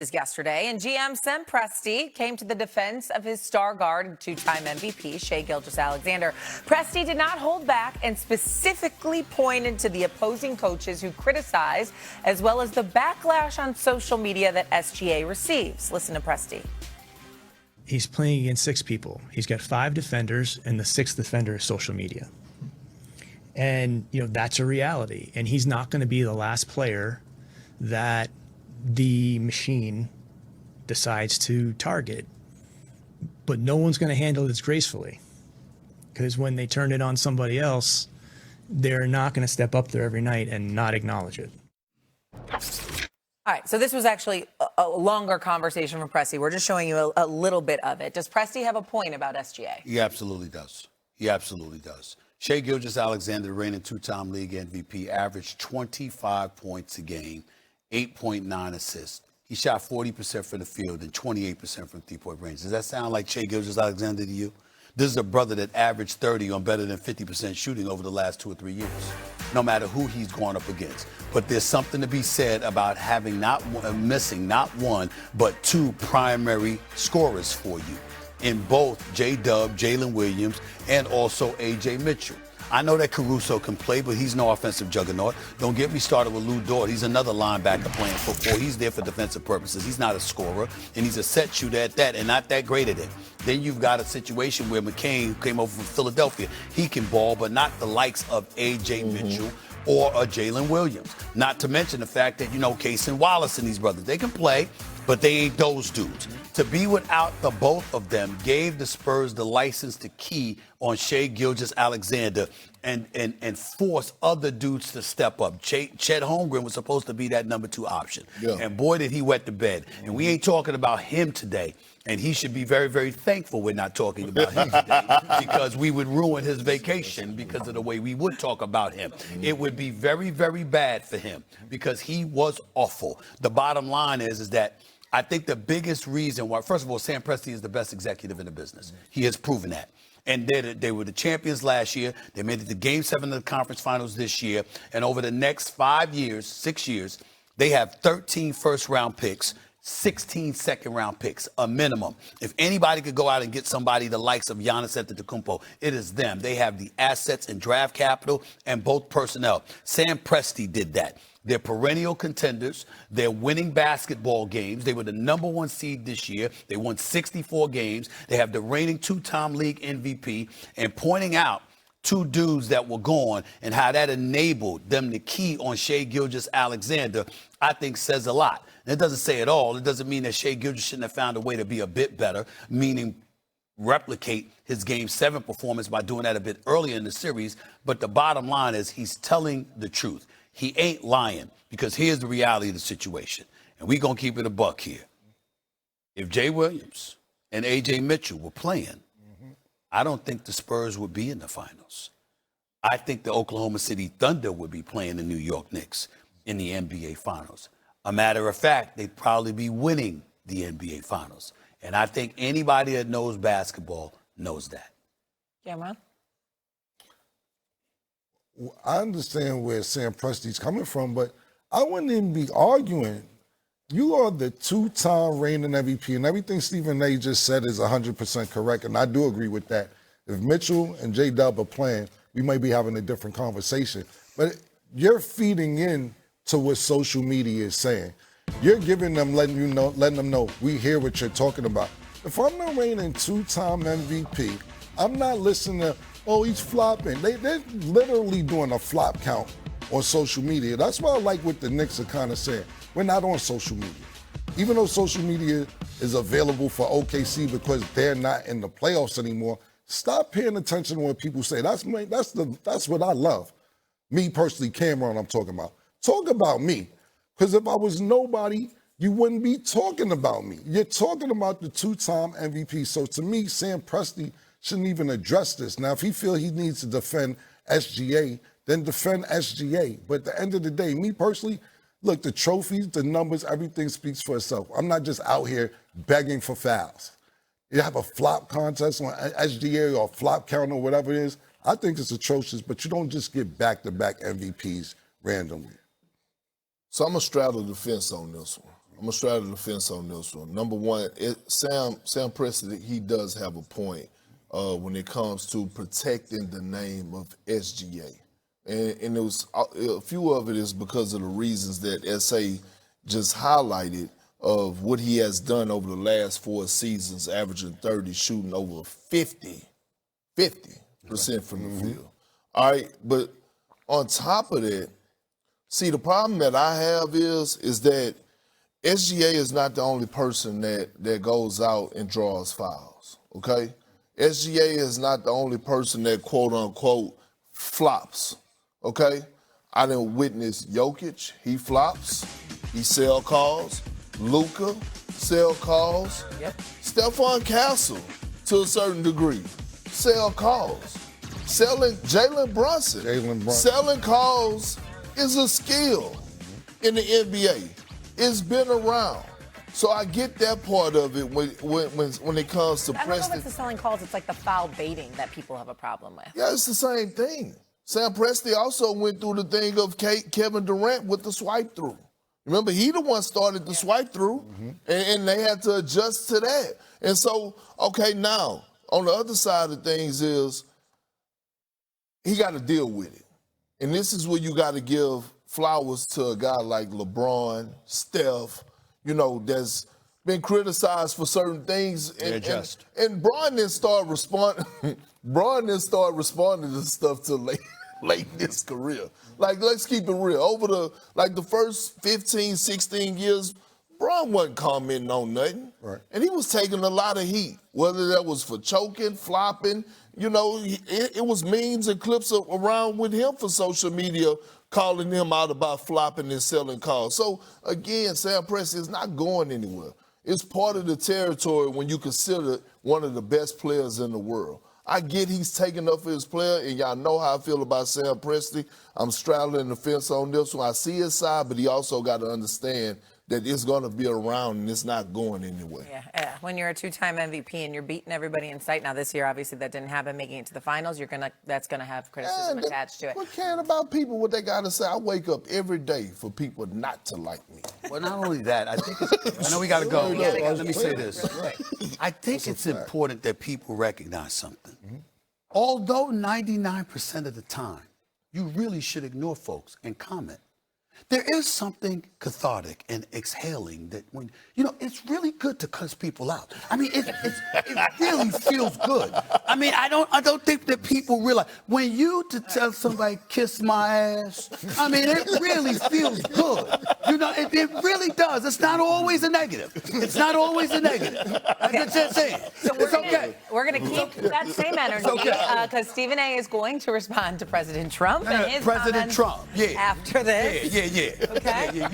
Yesterday, and GM Sam Presti came to the defense of his star guard and two-time MVP, Shai Gilgeous-Alexander. Presti did not hold back and specifically pointed to the opposing coaches who criticized, as well as the backlash on social media that SGA receives. Listen to Presti. He's playing against 6 people. He's got 5 defenders, and the 6th defender is social media. And, that's a reality. And he's not going to be the last player that the machine decides to target. But no one's going to handle this gracefully, because when they turn it on somebody else, they're not going to step up there every night and not acknowledge it. All right, so this was actually a longer conversation from Presti. We're just showing you a little bit of it. Does Presti have a point about SGA? He absolutely does. He absolutely does. Shai Gilgeous-Alexander, the reigning 2-time league MVP, averaged 25 points a game, 8.9 assists. He shot 40% from the field and 28% from three-point range. Does that sound like Shai Gilgeous-Alexander to you? This is a brother that averaged 30 on better than 50% shooting over the last 2 or 3 years, no matter who he's gone up against. But there's something to be said about having missing not one, but 2 primary scorers for you in both J-Dub, Jalen Williams, and also A.J. Mitchell. I know that Caruso can play, but he's no offensive juggernaut. Don't get me started with Lou Dort. He's another linebacker playing football. He's there for defensive purposes. He's not a scorer, and he's a set shooter at that, and not that great at it. Then you've got a situation where McCain, who came over from Philadelphia, he can ball, but not the likes of A.J. Mitchell or a Jalen Williams. Not to mention the fact that, Case and Wallace and these brothers, they can play, but they ain't those dudes. To be without the both of them gave the Spurs the license to key on Shai Gilgeous-Alexander and force other dudes to step up. Chet Holmgren was supposed to be that number 2 option. Yeah. And boy, did he wet the bed. And we ain't talking about him today. And he should be very, very thankful we're not talking about him today, because we would ruin his vacation because of the way we would talk about him. It would be very, very bad for him because he was awful. The bottom line is that I think the biggest reason why, first of all, Sam Presti is the best executive in the business. He has proven that. And they were the champions last year. They made it to Game 7 of the conference finals this year. And over the next 6 years, they have 13 first-round picks, 16 second-round picks, a minimum. If anybody could go out and get somebody the likes of Giannis Antetokounmpo, it is them. They have the assets and draft capital and both personnel. Sam Presti did that. They're perennial contenders. They're winning basketball games. They were the number 1 seed this year. They won 64 games. They have the reigning 2-time league MVP. And pointing out 2 dudes that were gone and how that enabled them to key on Shai Gilgeous-Alexander, I think says a lot. And it doesn't say it all. It doesn't mean that Shai Gilgeous shouldn't have found a way to be a bit better, meaning replicate his Game 7 performance by doing that a bit earlier in the series. But the bottom line is he's telling the truth. He ain't lying, because here's the reality of the situation. And we're going to keep it a buck here. If Jay Williams and A.J. Mitchell were playing, I don't think the Spurs would be in the finals. I think the Oklahoma City Thunder would be playing the New York Knicks in the NBA Finals. A matter of fact, they'd probably be winning the NBA Finals. And I think anybody that knows basketball knows that. Cameron? I understand where Sam Presti's coming from, but I wouldn't even be arguing. You are the 2-time reigning MVP, and everything Stephen A. just said is 100% correct, and I do agree with that. If Mitchell and J-Dub are playing, we might be having a different conversation. But you're feeding in to what social media is saying. You're giving them, letting them know, we hear what you're talking about. If I'm the reigning 2-time MVP, I'm not listening to, oh, he's flopping. They're literally doing a flop count on social media. That's why I like what the Knicks are kind of saying. We're not on social media. Even though social media is available for OKC because they're not in the playoffs anymore, stop paying attention to what people say. That's what I love. Me personally, Cameron, I'm talking about. Talk about me. Because if I was nobody, you wouldn't be talking about me. You're talking about the 2-time MVP. So to me, Sam Presti shouldn't even address this. Now, if he feels he needs to defend SGA, then defend SGA. But at the end of the day, me personally, look, the trophies, the numbers, everything speaks for itself. I'm not just out here begging for fouls. You have a flop contest on SGA or a flop count or whatever it is. I think it's atrocious, but you don't just get back-to-back MVPs randomly. So I'm going to straddle the fence on this one. I'm gonna straddle the fence on this one. Number one, Sam Presti, he does have a point when it comes to protecting the name of SGA, and it was a few of it is because of the reasons that SA just highlighted of what he has done over the last 4 seasons, averaging 30, shooting over 50% from the field. All right, but on top of that, see, the problem that I have is that SGA is not the only person that goes out and draws fouls, okay? SGA is not the only person that, quote unquote, flops, okay? I didn't witness Jokic, he flops, he sell calls. Luka, sell calls. Yep. Stephon Castle, to a certain degree, sell calls. Selling Jalen Brunson. Selling calls is a skill in the NBA. It's been around. So I get that part of it when it comes to I don't know if Presti. it's the selling calls. It's like the foul baiting that people have a problem with. Yeah, it's the same thing. Sam Presti also went through the thing of Kevin Durant with the swipe through. Remember, he the one started the swipe through, and they had to adjust to that. And so, okay, now, on the other side of things is he got to deal with it. And this is where you got to give flowers to a guy like LeBron, Steph, that's been criticized for certain things. And Bron didn't start responding. Bron didn't start responding to stuff till late in his career. Like, let's keep it real. Over the first 15, 16 years, Bron wasn't commenting on nothing. Right. And he was taking a lot of heat, whether that was for choking, flopping. It was memes and clips around with him for social media calling him out about flopping and selling calls. So, again, Sam Presti is not going anywhere. It's part of the territory when you consider one of the best players in the world. I get he's taking up for his player, and y'all know how I feel about Sam Presti. I'm straddling the fence on this one. I see his side, but he also got to understand that it's going to be around and it's not going anywhere. Yeah. When you're a 2-time MVP and you're beating everybody in sight, now this year obviously that didn't happen, making it to the finals, that's gonna have criticism attached to it. What caring about people, what they got to say? I wake up every day for people not to like me. Well, not only that, I think I know we got to go. Let me say this. I think it's important that people recognize something. Although 99% of the time, you really should ignore folks and comment. There is something cathartic and exhaling that when, it's really good to cuss people out. I mean, it really feels good. I mean, I don't think that people realize when you to tell somebody kiss my ass, I mean, it really feels good. It really does. It's not always a negative. It's not always a negative. I'm just saying. So it's okay. We're going to keep that same energy because Stephen A. is going to respond to President Trump and his comments Trump, after this. Yeah. Okay?